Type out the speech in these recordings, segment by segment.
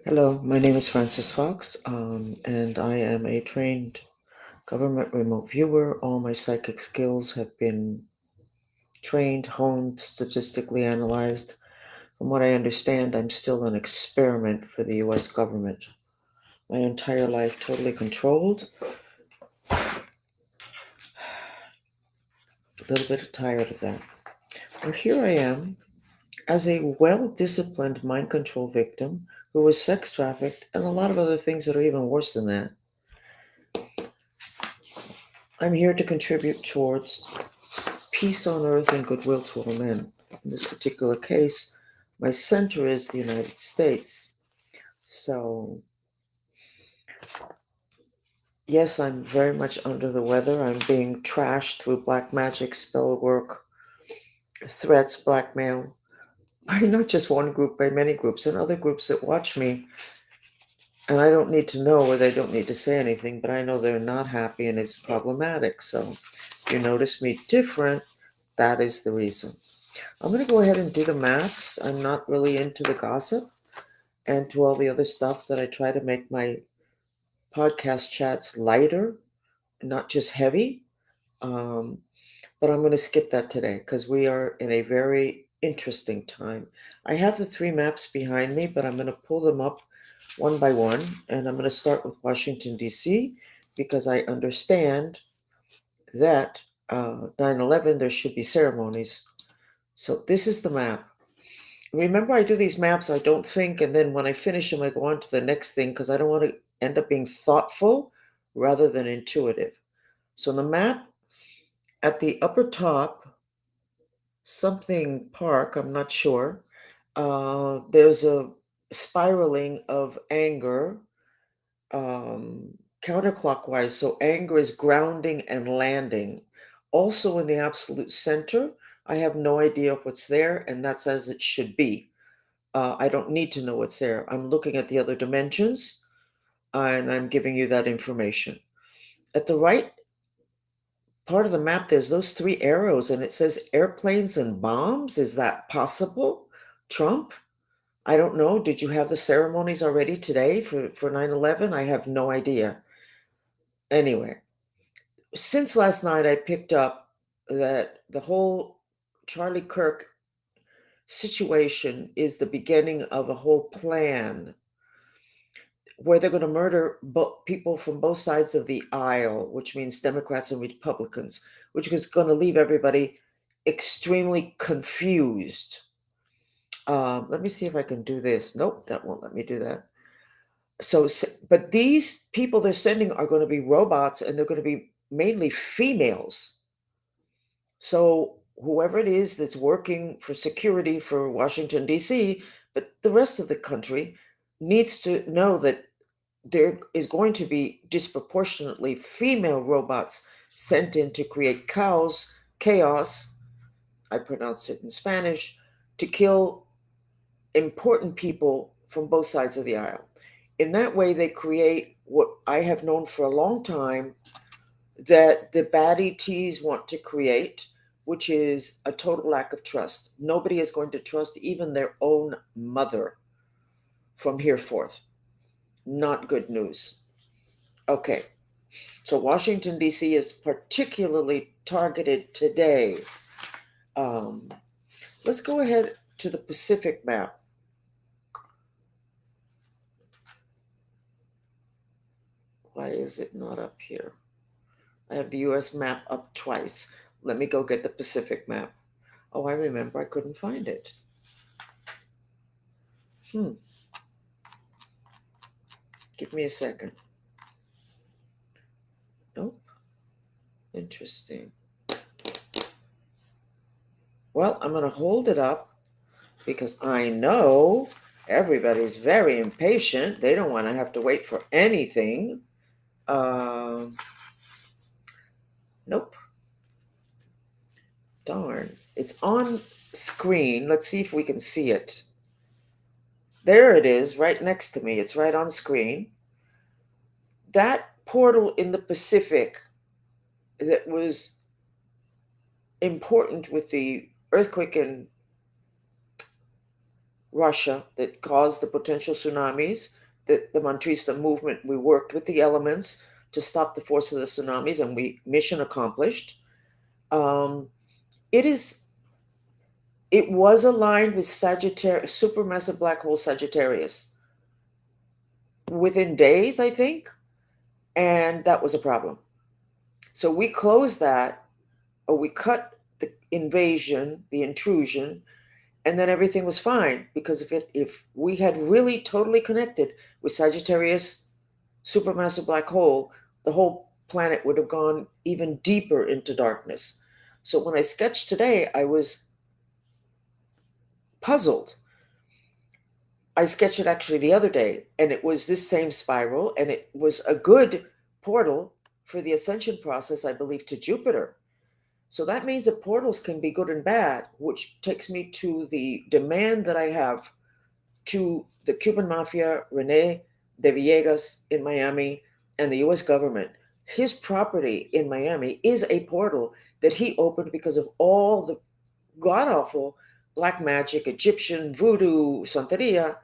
Hello, my name is Francis Fox, and I am a trained government remote viewer. All my psychic skills have been trained, honed, statistically analyzed. From what I understand, I'm still an experiment for the US government. My entire life totally controlled. A little bit tired of that. Well, here I am as a well disciplined mind control victim who was sex trafficked and a lot of other things that are even worse than that. I'm here to contribute towards peace on earth and goodwill to all men. In this particular case, my center is the United States. So, yes, I'm very much under the weather. I'm being trashed through black magic, spell work, threats, blackmail, by not just one group, by many groups, and other groups that watch me. And I don't need to know, or they don't need to say anything, but I know they're not happy and it's problematic. So, if you notice me different, that is the reason. I'm going to go ahead and do the maths. I'm not really into the gossip and to all the other stuff that I try to make my podcast chats lighter, not just heavy. Um, but I'm going to skip that today because we are in a very interesting time. I have the three maps behind me, but I'm going to pull them up one by one. And I'm going to start with Washington, D.C., because I understand that 9/11, there should be ceremonies. So this is the map. Remember, I do these maps, I don't think, and then when I finish them, I go on to the next thing because I don't want to end up being thoughtful rather than intuitive. So, on the map at the upper top, something park, I'm not sure, there's a spiraling of anger counterclockwise. So, anger is grounding and landing. Also, in the absolute center, I have no idea what's there, and that's as it should be. I don't need to know what's there. I'm looking at the other dimensions and I'm giving you that information. At the right part of the map, there's those three arrows and it says airplanes and bombs. Is that possible? Trump? I don't know. Did you have the ceremonies already today for 9/11? I have no idea. Anyway, since last night, I picked up that the whole Charlie Kirk situation is the beginning of a whole plan where they're going to murder people from both sides of the aisle, which means Democrats and Republicans, which is going to leave everybody extremely confused. Let me see if I can do this. Nope, that won't let me do that. So, but these people they're sending are going to be robots and they're going to be mainly females. So, whoever it is that's working for security for Washington, D.C., but the rest of the country needs to know that there is going to be disproportionately female robots sent in to create chaos, I pronounce it in Spanish, to kill important people from both sides of the aisle. In that way, they create what I have known for a long time that the bad ETs want to create, which is a total lack of trust. Nobody is going to trust even their own mother from here forth. Not good news. Okay. So Washington, D.C. is particularly targeted today. Um, let's go ahead to the Pacific map. Why is it not up here? I have the U.S. map up twice. Let me go get the Pacific map. Oh, I remember I couldn't find it. Hmm. Give me a second. Nope. Interesting. Well, I'm going to hold it up because I know everybody's very impatient. They don't want to have to wait for anything. Um, nope. Darn. It's on screen. Let's see if we can see it. There it is, right next to me. It's right on screen. That portal in the Pacific that was important with the earthquake in Russia that caused the potential tsunamis. The Mantrista movement, we worked with the elements to stop the force of the tsunamis, and we mission accomplished. Um, it is it was aligned with Sagittarius, supermassive black hole Sagittarius within days, I think, and that was a problem. So we closed that, or we cut the invasion, the intrusion, and then everything was fine because if we had really totally connected with Sagittarius supermassive black hole, the whole planet would have gone even deeper into darkness. So when I sketched today, I was puzzled. I sketched it actually the other day, and it was this same spiral, and it was a good portal for the ascension process, I believe, to Jupiter. So that means that portals can be good and bad, which takes me to the demand that I have to the Cuban mafia, Rene de Villegas in Miami, and the US government. His property in Miami is a portal that he opened because of all the god awful black magic, Egyptian voodoo, Santeria.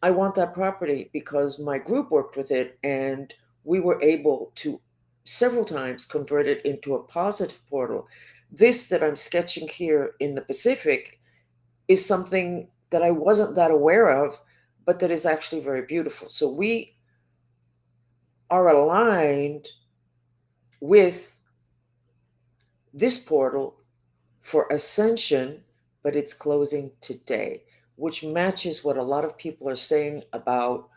I want that property because my group worked with it and we were able to several times convert it into a positive portal. This that I'm sketching here in the Pacific is something that I wasn't that aware of, but that is actually very beautiful. So we are aligned with this portal for ascension, but it's closing today, which matches what a lot of people are saying about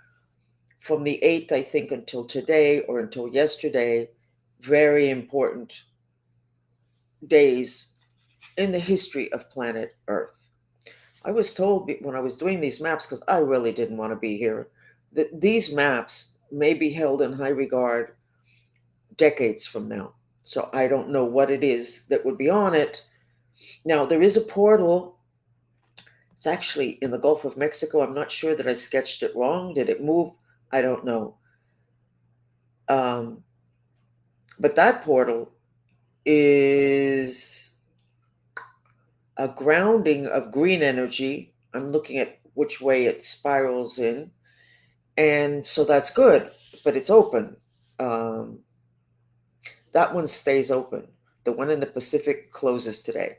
from the 8th, I think, until today or until yesterday. Very important days in the history of planet Earth. I was told when I was doing these maps, because I really didn't want to be here, that these maps may be held in high regard decades from now. So I don't know what it is that would be on it. Now, there is a portal. It's actually in the Gulf of Mexico. I'm not sure that I sketched it wrong. Did it move? I don't know. Um, but that portal is a grounding of green energy. I'm looking at which way it spirals in. And so that's good, but it's open. Um, that one stays open. The one in the Pacific closes today.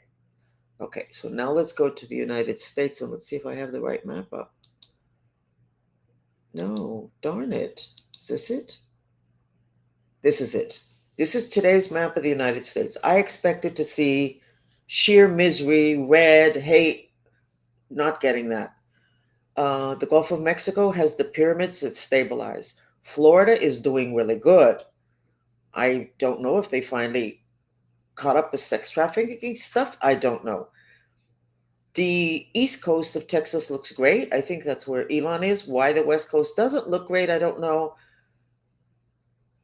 Okay, so now let's go to the United States and let's see if I have the right map up. No, darn it. Is this it? This is it. This is today's map of the United States. I expected to see sheer misery, red, hate, not getting that. The Gulf of Mexico has the pyramids that stabilize. Florida is doing really good. I don't know if they finally caught up with sex trafficking stuff. I don't know. The east coast of Texas looks great. I think that's where Elon is. Why the west coast doesn't look great, I don't know.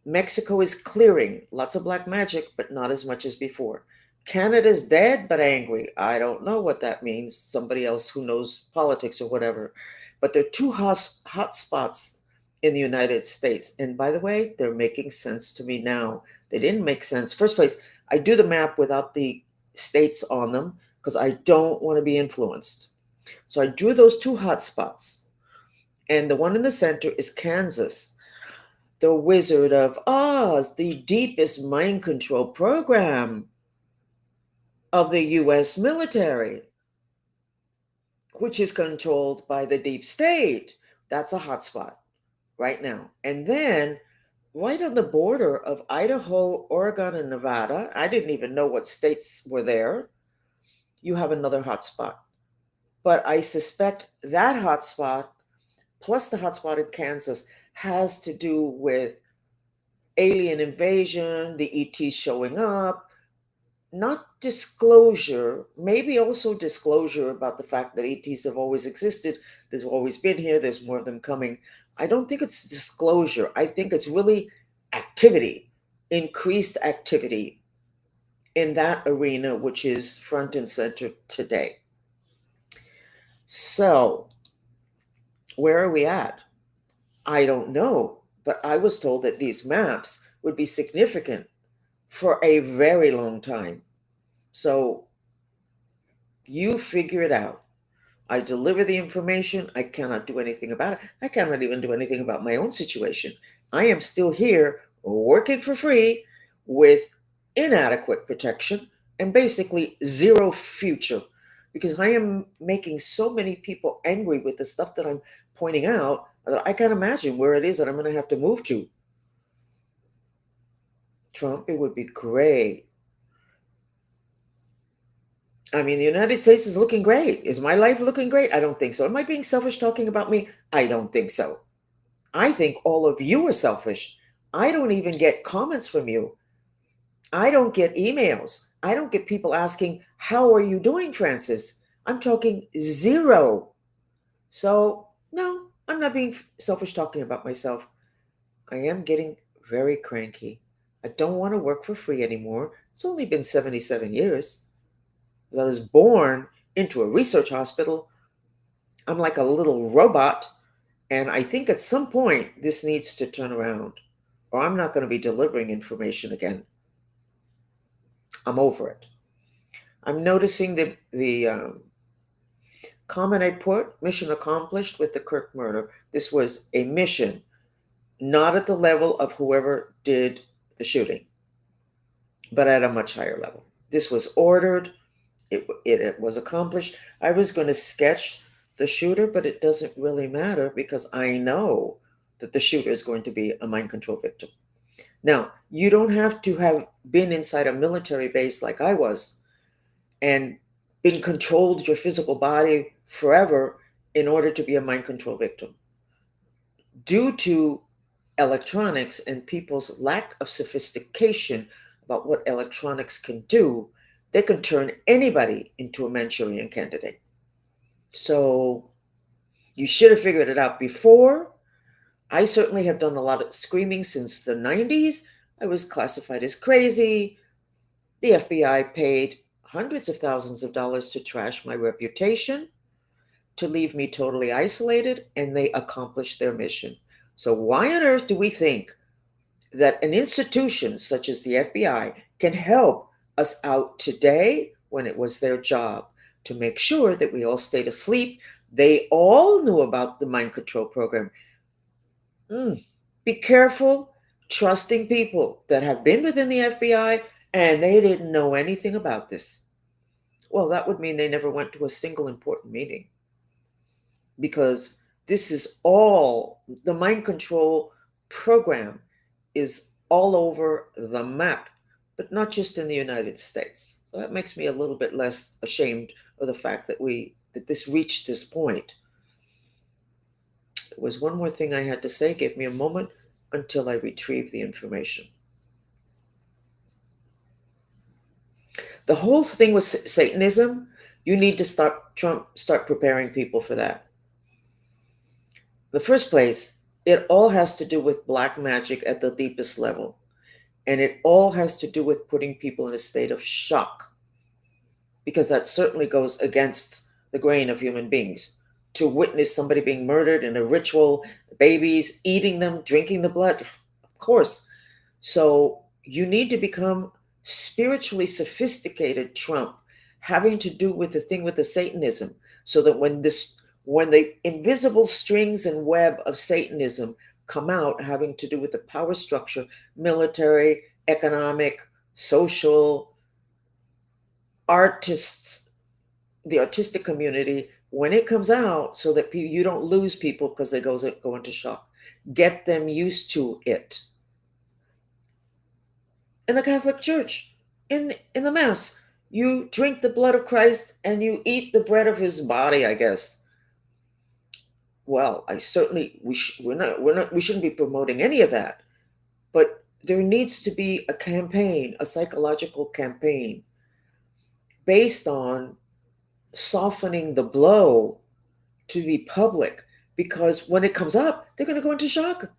Mexico is clearing. Lots of black magic, but not as much as before. Canada's dead but angry. I don't know what that means. Somebody else who knows politics or whatever. But there are two hot spots in the United States. And by the way, they're making sense to me now. They didn't make sense. First place, I do the map without the states on them because I don't want to be influenced. So I drew those two hot spots. And the one in the center is Kansas, the Wizard of Oz, the deepest mind control program of the US military, which is controlled by the deep state. That's a hotspot right now. And then, right on the border of Idaho, Oregon, and Nevada, I didn't even know what states were there, you have another hotspot. But I suspect that hotspot, plus the hotspot in Kansas, has to do with alien invasion, the ET showing up, not disclosure, maybe also disclosure about the fact that ETs have always existed, there's always been here, there's more of them coming. I don't think it's disclosure. I think it's really activity, increased activity in that arena, which is front and center today. So, where are we at? I don't know, but I was told that these maps would be significant for a very long time. So you figure it out. I deliver the information. I cannot do anything about it. I cannot even do anything about my own situation. I am still here working for free with inadequate protection and basically zero future because I am making so many people angry with the stuff that I'm pointing out that I can't imagine where it is that I'm going to have to move to. Trump, it would be great. I mean, the United States is looking great. Is my life looking great? I don't think so. Am I being selfish talking about me? I don't think so. I think all of you are selfish. I don't even get comments from you. I don't get emails. I don't get people asking, how are you doing, Francis? I'm talking zero. So, no, I'm not being selfish talking about myself. I am getting very cranky. I don't want to work for free anymore. It's only been 77 years. I was born into a research hospital. I'm like a little robot. And I think at some point this needs to turn around, or I'm not going to be delivering information again. I'm over it. I'm noticing the comment I put, mission accomplished with the Kirk murder. This was a mission, not at the level of whoever did the shooting, but at a much higher level. This was ordered. It was accomplished. I was going to sketch the shooter, but it doesn't really matter because I know that the shooter is going to be a mind control victim. Now, you don't have to have been inside a military base like I was and been controlled your physical body forever in order to be a mind control victim. Due to electronics and people's lack of sophistication about what electronics can do, they can turn anybody into a Manchurian candidate. So you should have figured it out before. I certainly have done a lot of screaming since the 90s. I was classified as crazy. The FBI paid hundreds of thousands of dollars to trash my reputation, to leave me totally isolated, and they accomplished their mission. So, why on earth do we think that an institution such as the FBI can help us out today when it was their job to make sure that we all stayed asleep? They all knew about the mind control program. Be careful trusting people that have been within the FBI and they didn't know anything about this. Well, that would mean they never went to a single important meeting because this is all the mind control program is all over the map, but not just in the United States. So that makes me a little bit less ashamed of the fact that this reached this point. There was one more thing I had to say. Give me a moment until I retrieve the information. The whole thing was Satanism. You need to start preparing people for that. The first place, it all has to do with black magic at the deepest level. And it all has to do with putting people in a state of shock. Because that certainly goes against the grain of human beings. To witness somebody being murdered in a ritual, babies eating them, drinking the blood, of course. So you need to become spiritually sophisticated, Trump, having to do with the thing with the Satanism, so that when the invisible strings and web of Satanism come out, having to do with the power structure, military, economic, social, artists, the artistic community, when it comes out, so that you don't lose people because they go into shock. Get them used to it. In the Catholic Church, in the Mass, you drink the blood of Christ and you eat the bread of His body. I guess. Well, I certainly we shouldn't be promoting any of that, but there needs to be a campaign, a psychological campaign, based on softening the blow to the public, because when it comes up, they're going to go into shock.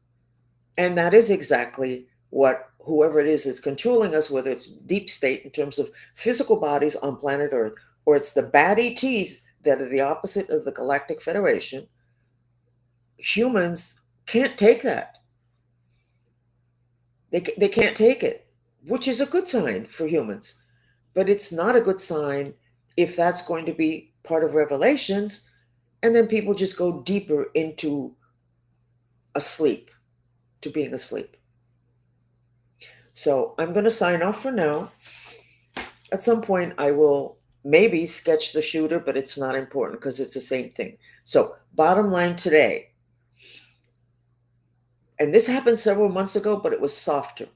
And that is exactly what whoever it is controlling us, whether it's deep state in terms of physical bodies on planet Earth, or it's the bad ETs that are the opposite of the Galactic Federation. Humans can't take that. They can't take it, which is a good sign for humans. But it's not a good sign if that's going to be part of Revelations. And then people just go deeper into asleep, to being asleep. So I'm going to sign off for now. At some point, I will maybe sketch the shooter, but it's not important because it's the same thing. So, bottom line today, and this happened several months ago, but it was softer.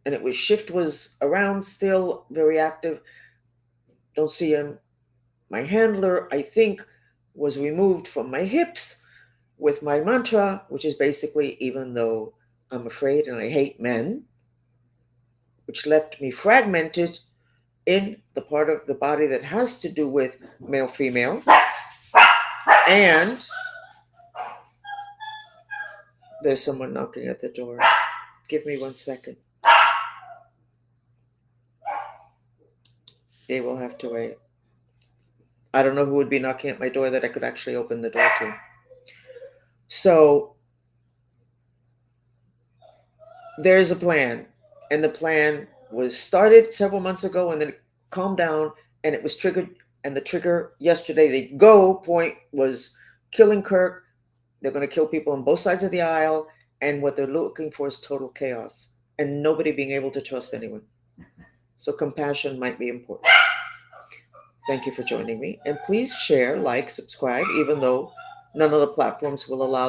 And it was shift was around still very active. Don't see him. My handler, I think, was removed from my hips with my mantra, which is basically, even though I'm afraid and I hate men, which left me fragmented in the part of the body that has to do with male female. And there's someone knocking at the door. Give me 1 second. They will have to wait. I don't know who would be knocking at my door that I could actually open the door to. So there's a plan. And the plan was started several months ago and then it calmed down and it was triggered. And the trigger yesterday, the go point was killing Kirk. They're going to kill people on both sides of the aisle. And what they're looking for is total chaos and nobody being able to trust anyone. So compassion might be important. Thank you for joining me. And please share, like, subscribe, even though none of the platforms will allow